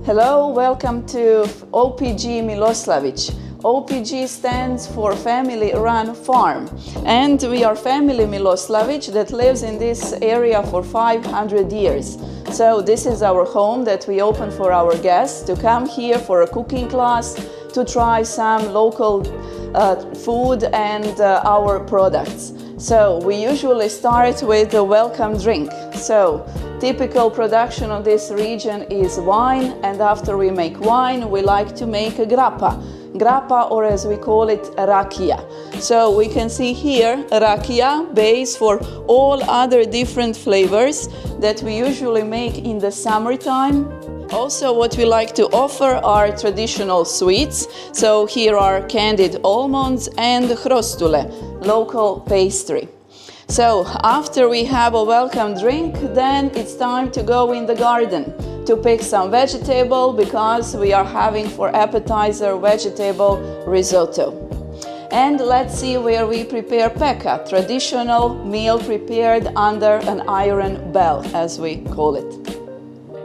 Hello, welcome to OPG Miloslavic. OPG stands for Family Run Farm, and we are family Miloslavic that lives in this area for 500 years. So this is our home that we open for our guests to come here for a cooking class, to try some local food and our products. So we usually start with a welcome drink. So typical production of this region is wine, and after we make wine, we like to make a grappa. Grappa, or as we call it, rakia. So we can see here rakia, base for all other different flavors that we usually make in the summertime. Also, what we like to offer are traditional sweets. So here are candied almonds and hrostule, local pastry. So after we have a welcome drink, then it's time to go in the garden to pick some vegetable, because we are having for appetizer vegetable risotto. And let's see where we prepare peka, traditional meal prepared under an iron bell, as we call it.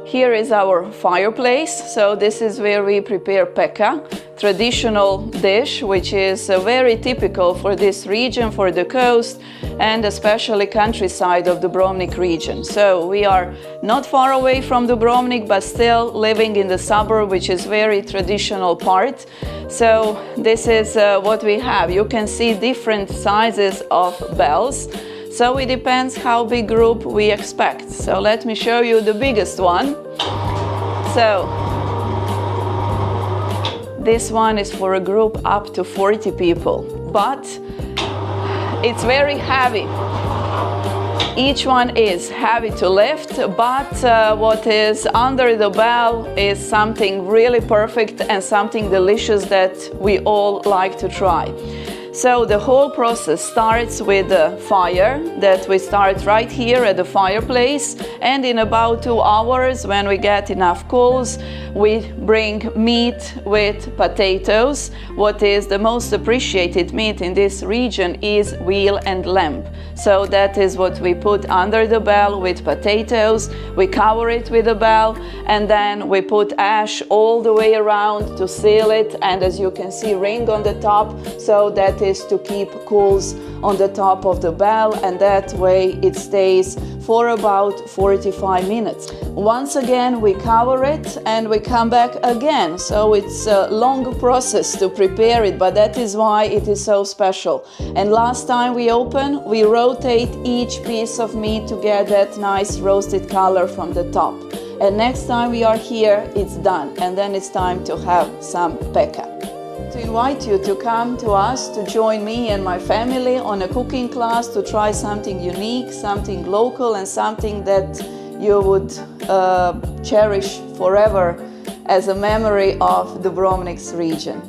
Here is our fireplace, so this is where we prepare peka, traditional dish which is very typical for this region, for the coast, and especially countryside of Dubrovnik region. So we are not far away from Dubrovnik, but still living in the suburb, which is very traditional part. So this is what we have. You can see different sizes of bells. So it depends how big group we expect. So let me show you the biggest one. So this one is for a group up to 40 people, but it's very heavy. Each one is heavy to lift, but what is under the bell is something really perfect and something delicious that we all like to try. So the whole process starts with the fire that we start right here at the fireplace, and in about 2 hours, when we get enough coals, we bring meat with potatoes. What is the most appreciated meat in this region is veal and lamb. So that is what we put under the bell with potatoes. We cover it with a bell, and then we put ash all the way around to seal it, and as you can see, ring on the top, so that is to keep coals on the top of the bell, and that way it stays for about 45 minutes. Once again we cover it and we come back again, so it's a long process to prepare it, but that is why it is so special. And last time we open, we rotate each piece of meat to get that nice roasted color from the top. And next time we are here, it's done, and then it's time to have some peka. To invite you to come to us, to join me and my family on a cooking class, to try something unique, something local, and something that you would cherish forever as a memory of Dubrovnik's region.